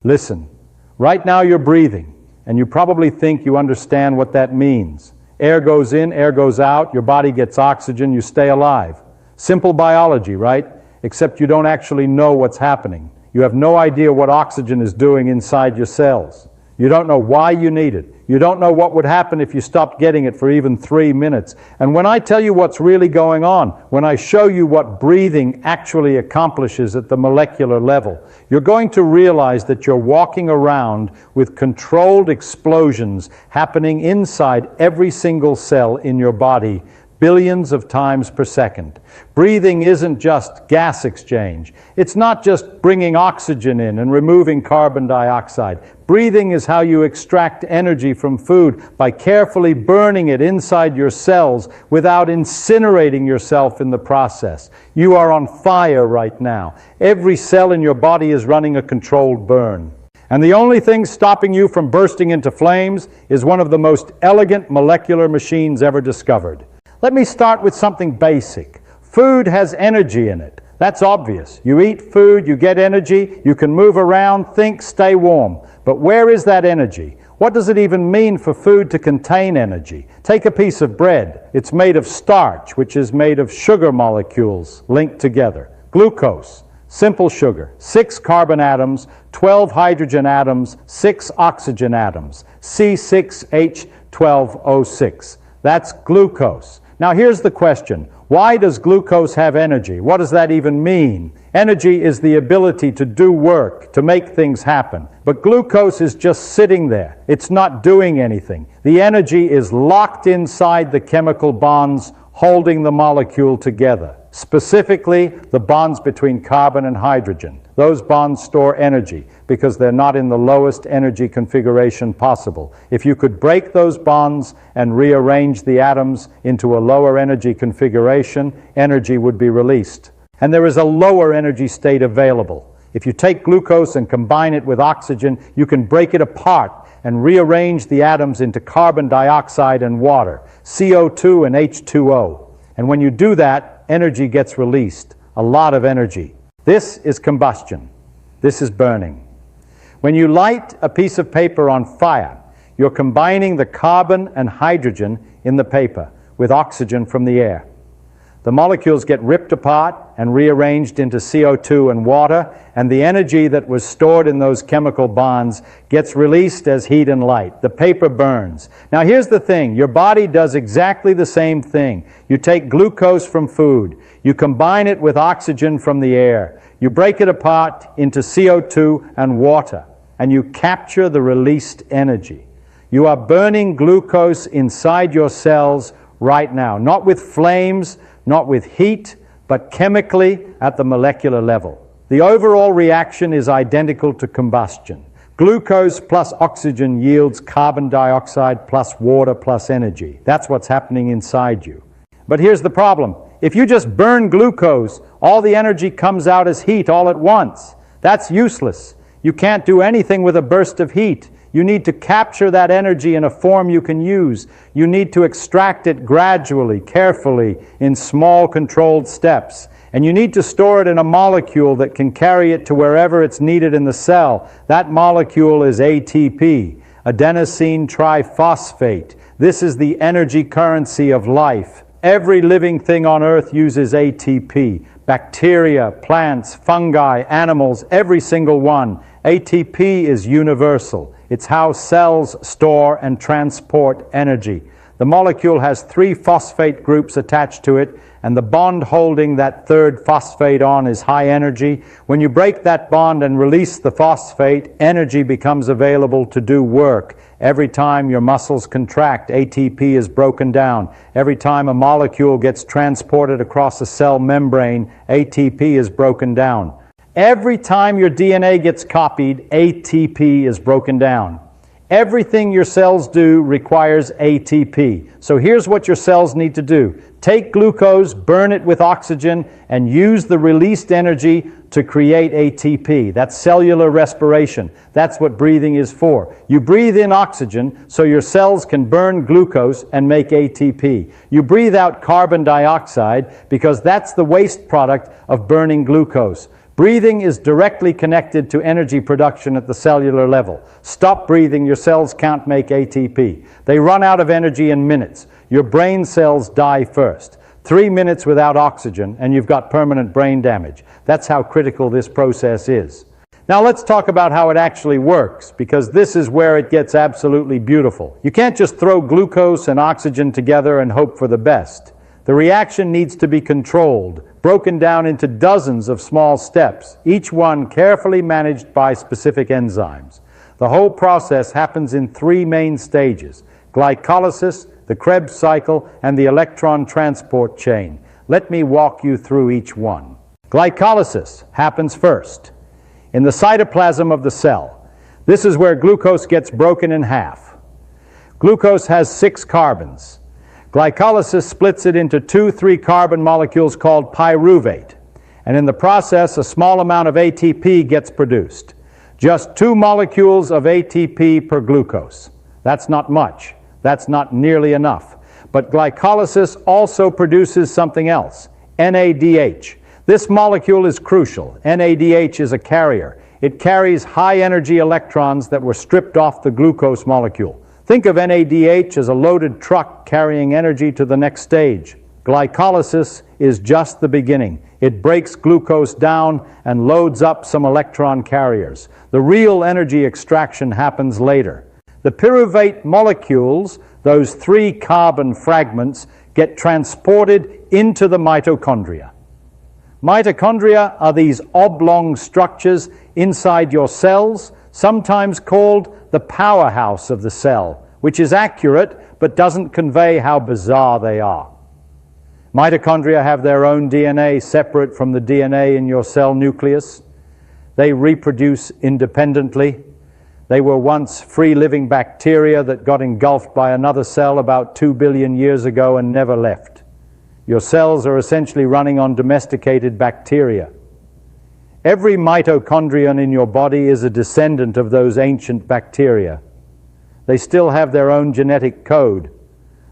Listen, right now you're breathing, and you probably think you understand what that means. Air goes in, air goes out, your body gets oxygen, you stay alive. Simple biology, right? Except you don't actually know what's happening. You have no idea what oxygen is doing inside your cells. You don't know why you need it. You don't know what would happen if you stopped getting it for even 3 minutes. And when I tell you what's really going on, when I show you what breathing actually accomplishes at the molecular level, you're going to realize that you're walking around with controlled explosions happening inside every single cell in your body, billions of times per second. Breathing isn't just gas exchange. It's not just bringing oxygen in and removing carbon dioxide. Breathing is how you extract energy from food by carefully burning it inside your cells without incinerating yourself in the process. You are on fire right now. Every cell in your body is running a controlled burn. And the only thing stopping you from bursting into flames is one of the most elegant molecular machines ever discovered. Let me start with something basic. Food has energy in it. That's obvious. You eat food, you get energy, you can move around, think, stay warm. But where is that energy? What does it even mean for food to contain energy? Take a piece of bread. It's made of starch, which is made of sugar molecules linked together. Glucose, simple sugar, 6 carbon atoms, 12 hydrogen atoms, 6 oxygen atoms, C6H12O6. That's glucose. Now here's the question. Why does glucose have energy? What does that even mean? Energy is the ability to do work, to make things happen. But glucose is just sitting there. It's not doing anything. The energy is locked inside the chemical bonds holding the molecule together. Specifically, the bonds between carbon and hydrogen. Those bonds store energy because they're not in the lowest energy configuration possible. If you could break those bonds and rearrange the atoms into a lower energy configuration, energy would be released. And there is a lower energy state available. If you take glucose and combine it with oxygen, you can break it apart and rearrange the atoms into carbon dioxide and water, CO2 and H2O. And when you do that, energy gets released, a lot of energy. This is combustion. This is burning. When you light a piece of paper on fire, you're combining the carbon and hydrogen in the paper with oxygen from the air. The molecules get ripped apart and rearranged into CO2 and water, and the energy that was stored in those chemical bonds gets released as heat and light. The paper burns. Now here's the thing. Your body does exactly the same thing. You take glucose from food. You combine it with oxygen from the air. You break it apart into CO2 and water, and you capture the released energy. You are burning glucose inside your cells right now, not with flames, not with heat, but chemically at the molecular level. The overall reaction is identical to combustion. Glucose plus oxygen yields carbon dioxide plus water plus energy. That's what's happening inside you. But here's the problem. If you just burn glucose, all the energy comes out as heat all at once. That's useless. You can't do anything with a burst of heat. You need to capture that energy in a form you can use. You need to extract it gradually, carefully, in small controlled steps. And you need to store it in a molecule that can carry it to wherever it's needed in the cell. That molecule is ATP, adenosine triphosphate. This is the energy currency of life. Every living thing on earth uses ATP. Bacteria, plants, fungi, animals, every single one. ATP is universal. It's how cells store and transport energy. The molecule has 3 phosphate groups attached to it, and the bond holding that third phosphate on is high energy. When you break that bond and release the phosphate, energy becomes available to do work. Every time your muscles contract, ATP is broken down. Every time a molecule gets transported across a cell membrane, ATP is broken down. Every time your DNA gets copied, ATP is broken down. Everything your cells do requires ATP. So here's what your cells need to do. Take glucose, burn it with oxygen, and use the released energy to create ATP. That's cellular respiration. That's what breathing is for. You breathe in oxygen so your cells can burn glucose and make ATP. You breathe out carbon dioxide because that's the waste product of burning glucose. Breathing is directly connected to energy production at the cellular level. Stop breathing, your cells can't make ATP. They run out of energy in minutes. Your brain cells die first. 3 minutes without oxygen and you've got permanent brain damage. That's how critical this process is. Now let's talk about how it actually works, because this is where it gets absolutely beautiful. You can't just throw glucose and oxygen together and hope for the best. The reaction needs to be controlled, broken down into dozens of small steps, each one carefully managed by specific enzymes. The whole process happens in 3 main stages: glycolysis, the Krebs cycle, and the electron transport chain. Let me walk you through each one. Glycolysis happens first in the cytoplasm of the cell. This is where glucose gets broken in half. Glucose has 6 carbons. Glycolysis splits it into 2 3-carbon molecules called pyruvate. And in the process, a small amount of ATP gets produced. Just 2 molecules of ATP per glucose. That's not much. That's not nearly enough. But glycolysis also produces something else, NADH. This molecule is crucial. NADH is a carrier. It carries high-energy electrons that were stripped off the glucose molecule. Think of NADH as a loaded truck carrying energy to the next stage. Glycolysis is just the beginning. It breaks glucose down and loads up some electron carriers. The real energy extraction happens later. The pyruvate molecules, those 3 carbon fragments, get transported into the mitochondria. Mitochondria are these oblong structures inside your cells, sometimes called the powerhouse of the cell, which is accurate but doesn't convey how bizarre they are. Mitochondria have their own DNA separate from the DNA in your cell nucleus. They reproduce independently. They were once free-living bacteria that got engulfed by another cell about 2 billion years ago and never left. Your cells are essentially running on domesticated bacteria. Every mitochondrion in your body is a descendant of those ancient bacteria. They still have their own genetic code.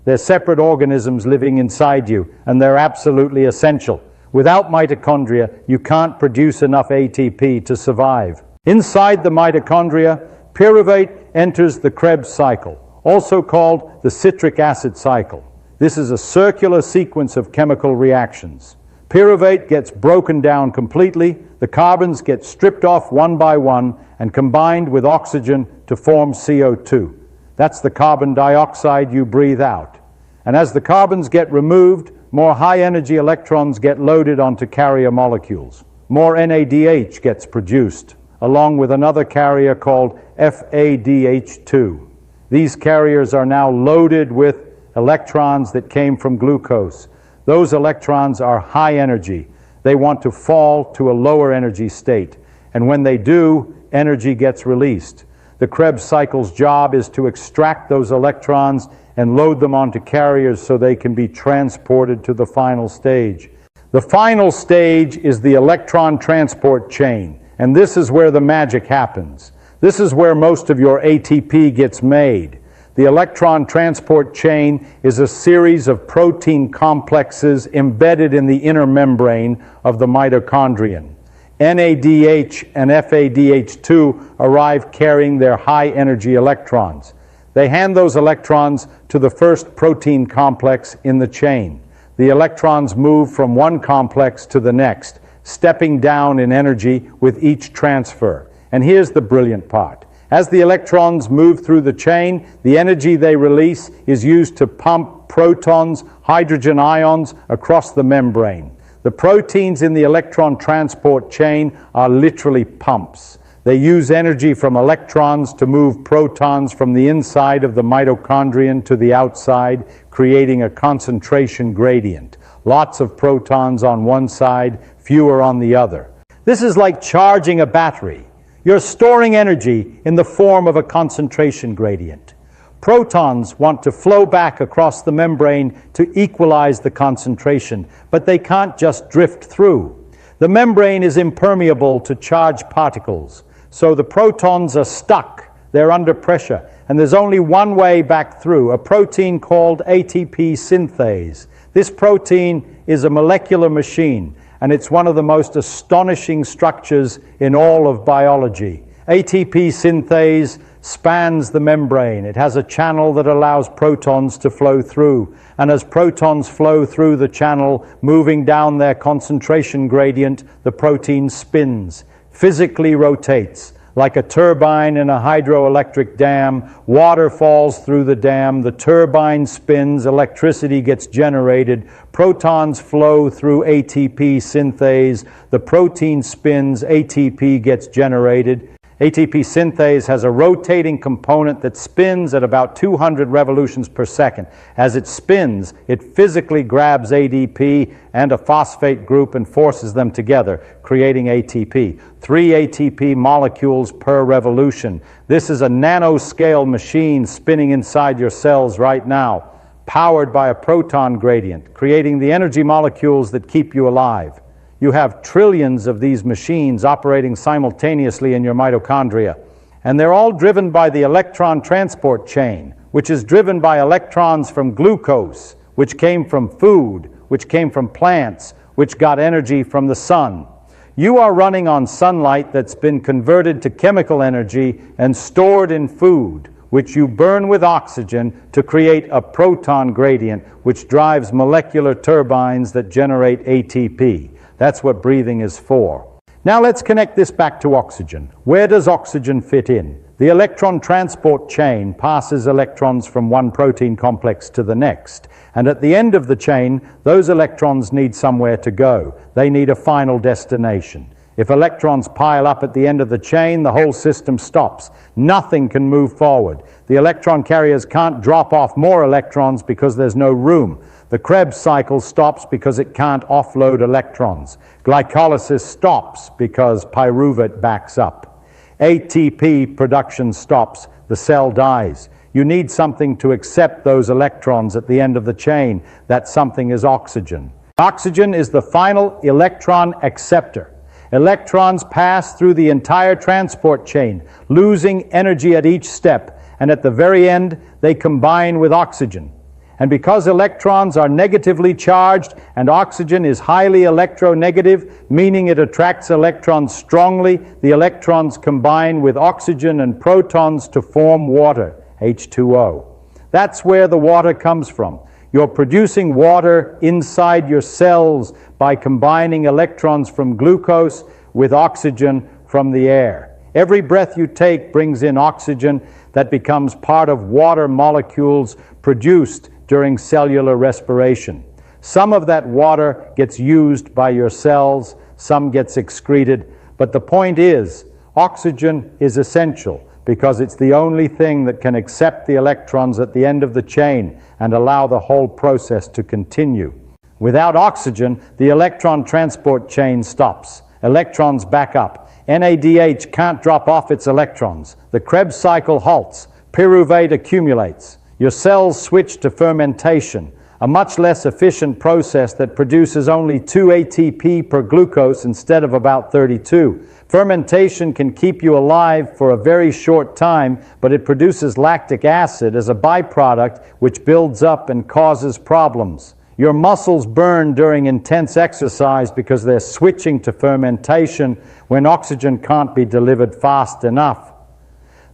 They're separate organisms living inside you, and they're absolutely essential. Without mitochondria, you can't produce enough ATP to survive. Inside the mitochondria, pyruvate enters the Krebs cycle, also called the citric acid cycle. This is a circular sequence of chemical reactions. Pyruvate gets broken down completely, the carbons get stripped off one by one and combined with oxygen to form CO2. That's the carbon dioxide you breathe out. And as the carbons get removed, more high-energy electrons get loaded onto carrier molecules. More NADH gets produced, along with another carrier called FADH2. These carriers are now loaded with electrons that came from glucose. Those electrons are high energy. They want to fall to a lower energy state. And when they do, energy gets released. The Krebs cycle's job is to extract those electrons and load them onto carriers so they can be transported to the final stage. The final stage is the electron transport chain, and this is where the magic happens. This is where most of your ATP gets made. The electron transport chain is a series of protein complexes embedded in the inner membrane of the mitochondrion. NADH and FADH2 arrive carrying their high-energy electrons. They hand those electrons to the first protein complex in the chain. The electrons move from one complex to the next, stepping down in energy with each transfer. And here's the brilliant part. As the electrons move through the chain, the energy they release is used to pump protons, hydrogen ions across the membrane. The proteins in the electron transport chain are literally pumps. They use energy from electrons to move protons from the inside of the mitochondrion to the outside, creating a concentration gradient. Lots of protons on one side, fewer on the other. This is like charging a battery. You're storing energy in the form of a concentration gradient. Protons want to flow back across the membrane to equalize the concentration, but they can't just drift through. The membrane is impermeable to charged particles, so the protons are stuck. They're under pressure, and there's only one way back through, a protein called ATP synthase. This protein is a molecular machine, and it's one of the most astonishing structures in all of biology. ATP synthase spans the membrane. It has a channel that allows protons to flow through, and as protons flow through the channel, moving down their concentration gradient, the protein spins, physically rotates. Like a turbine in a hydroelectric dam, water falls through the dam, the turbine spins, electricity gets generated, protons flow through ATP synthase, the protein spins, ATP gets generated. ATP synthase has a rotating component that spins at about 200 revolutions per second. As it spins, it physically grabs ADP and a phosphate group and forces them together, creating ATP. 3 ATP molecules per revolution. This is a nanoscale machine spinning inside your cells right now, powered by a proton gradient, creating the energy molecules that keep you alive. You have trillions of these machines operating simultaneously in your mitochondria. And they're all driven by the electron transport chain, which is driven by electrons from glucose, which came from food, which came from plants, which got energy from the sun. You are running on sunlight that's been converted to chemical energy and stored in food, which you burn with oxygen to create a proton gradient, which drives molecular turbines that generate ATP. That's what breathing is for. Now let's connect this back to oxygen. Where does oxygen fit in? The electron transport chain passes electrons from one protein complex to the next. And at the end of the chain, those electrons need somewhere to go. They need a final destination. If electrons pile up at the end of the chain, the whole system stops. Nothing can move forward. The electron carriers can't drop off more electrons because there's no room. The Krebs cycle stops because it can't offload electrons. Glycolysis stops because pyruvate backs up. ATP production stops. The cell dies. You need something to accept those electrons at the end of the chain. That something is oxygen. Oxygen is the final electron acceptor. Electrons pass through the entire transport chain, losing energy at each step, and at the very end, they combine with oxygen. And because electrons are negatively charged and oxygen is highly electronegative, meaning it attracts electrons strongly, the electrons combine with oxygen and protons to form water, H2O. That's where the water comes from. You're producing water inside your cells by combining electrons from glucose with oxygen from the air. Every breath you take brings in oxygen that becomes part of water molecules produced during cellular respiration. Some of that water gets used by your cells, some gets excreted, but the point is, oxygen is essential because it's the only thing that can accept the electrons at the end of the chain and allow the whole process to continue. Without oxygen, the electron transport chain stops. Electrons back up. NADH can't drop off its electrons. The Krebs cycle halts. Pyruvate accumulates. Your cells switch to fermentation, a much less efficient process that produces only 2 ATP per glucose instead of about 32. Fermentation can keep you alive for a very short time, but it produces lactic acid as a byproduct which builds up and causes problems. Your muscles burn during intense exercise because they're switching to fermentation when oxygen can't be delivered fast enough.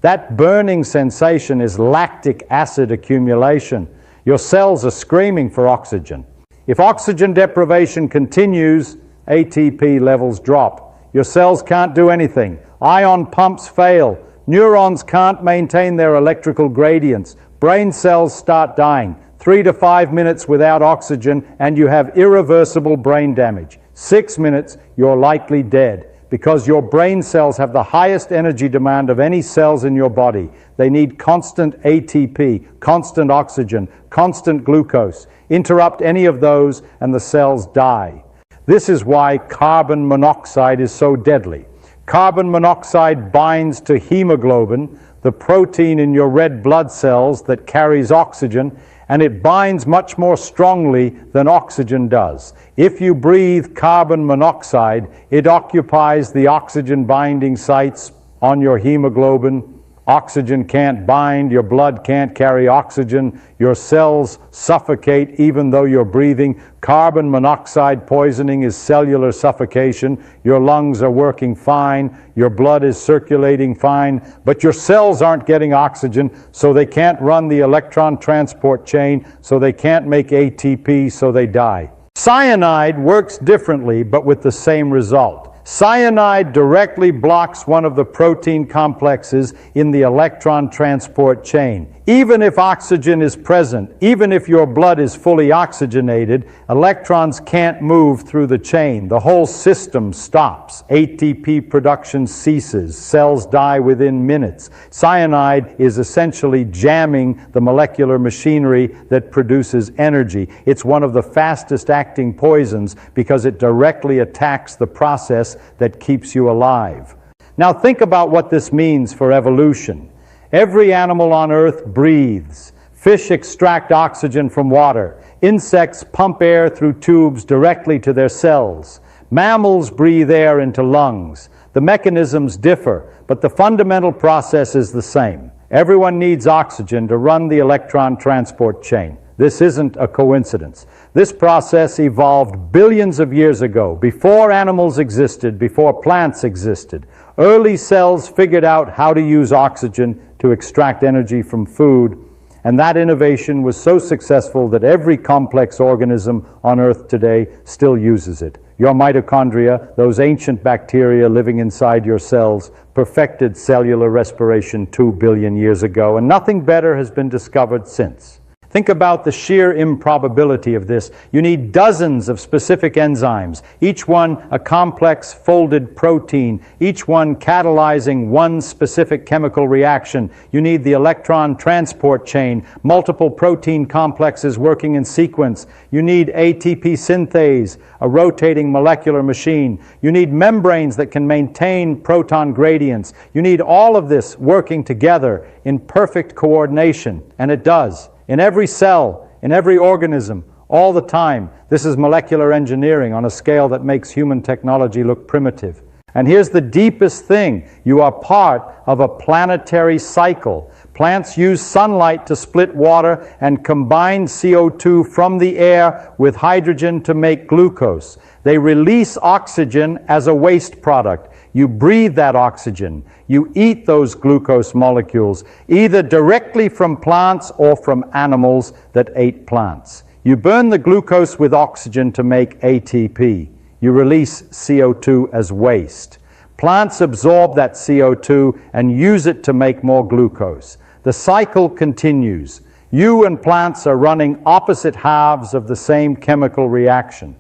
That burning sensation is lactic acid accumulation. Your cells are screaming for oxygen. If oxygen deprivation continues, ATP levels drop. Your cells can't do anything. Ion pumps fail. Neurons can't maintain their electrical gradients. Brain cells start dying. 3 to 5 minutes without oxygen and you have irreversible brain damage. 6 minutes, you're likely dead, because your brain cells have the highest energy demand of any cells in your body. They need constant ATP, constant oxygen, constant glucose. Interrupt any of those and the cells die. This is why carbon monoxide is so deadly. Carbon monoxide binds to hemoglobin, the protein in your red blood cells that carries oxygen, and it binds much more strongly than oxygen does. If you breathe carbon monoxide, it occupies the oxygen binding sites on your hemoglobin, Oxygen can't bind, your blood can't carry oxygen, your cells suffocate even though you're breathing. Carbon monoxide poisoning is cellular suffocation. Your lungs are working fine, your blood is circulating fine, but your cells aren't getting oxygen, so they can't run the electron transport chain, so they can't make ATP, so they die. Cyanide works differently, but with the same result. Cyanide directly blocks one of the protein complexes in the electron transport chain. Even if oxygen is present, even if your blood is fully oxygenated, electrons can't move through the chain. The whole system stops. ATP production ceases. Cells die within minutes. Cyanide is essentially jamming the molecular machinery that produces energy. It's one of the fastest acting poisons because it directly attacks the process that keeps you alive. Now think about what this means for evolution. Every animal on Earth breathes. Fish extract oxygen from water. Insects pump air through tubes directly to their cells. Mammals breathe air into lungs. The mechanisms differ, but the fundamental process is the same. Everyone needs oxygen to run the electron transport chain. This isn't a coincidence. This process evolved billions of years ago, before animals existed, before plants existed. Early cells figured out how to use oxygen to extract energy from food, and that innovation was so successful that every complex organism on Earth today still uses it. Your mitochondria, those ancient bacteria living inside your cells, perfected cellular respiration 2 billion years ago, and nothing better has been discovered since. Think about the sheer improbability of this. You need dozens of specific enzymes, each one a complex folded protein, each one catalyzing one specific chemical reaction. You need the electron transport chain, multiple protein complexes working in sequence. You need ATP synthase, a rotating molecular machine. You need membranes that can maintain proton gradients. You need all of this working together in perfect coordination, and it does. In every cell, in every organism, all the time. This is molecular engineering on a scale that makes human technology look primitive. And here's the deepest thing. You are part of a planetary cycle. Plants use sunlight to split water and combine CO2 from the air with hydrogen to make glucose. They release oxygen as a waste product. You breathe that oxygen. You eat those glucose molecules, either directly from plants or from animals that ate plants. You burn the glucose with oxygen to make ATP. You release CO2 as waste. Plants absorb that CO2 and use it to make more glucose. The cycle continues. You and plants are running opposite halves of the same chemical reaction.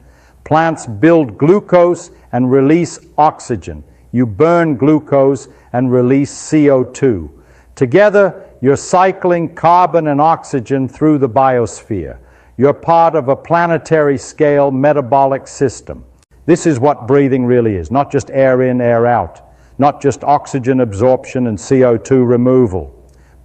Plants build glucose and release oxygen. You burn glucose and release CO2. Together, you're cycling carbon and oxygen through the biosphere. You're part of a planetary scale metabolic system. This is what breathing really is, not just air in, air out, not just oxygen absorption and CO2 removal.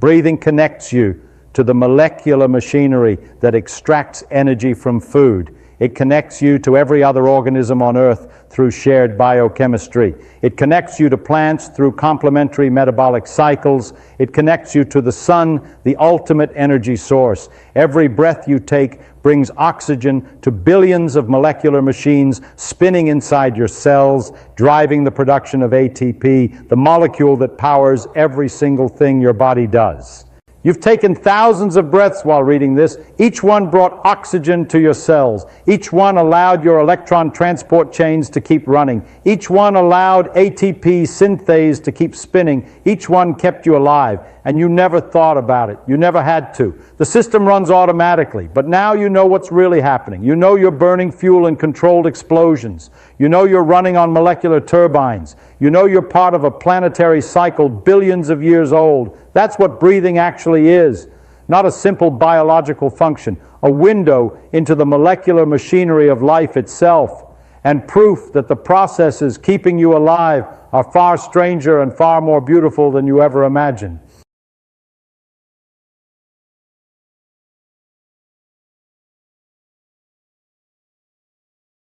Breathing connects you to the molecular machinery that extracts energy from food. It connects you to every other organism on Earth through shared biochemistry. It connects you to plants through complementary metabolic cycles. It connects you to the sun, the ultimate energy source. Every breath you take brings oxygen to billions of molecular machines spinning inside your cells, driving the production of ATP, the molecule that powers every single thing your body does. You've taken thousands of breaths while reading this. Each one brought oxygen to your cells. Each one allowed your electron transport chains to keep running. Each one allowed ATP synthase to keep spinning. Each one kept you alive, and you never thought about it. You never had to. The system runs automatically, but now you know what's really happening. You know you're burning fuel in controlled explosions. You know you're running on molecular turbines. You know you're part of a planetary cycle billions of years old. That's what breathing actually is. Not a simple biological function, a window into the molecular machinery of life itself, and proof that the processes keeping you alive are far stranger and far more beautiful than you ever imagined.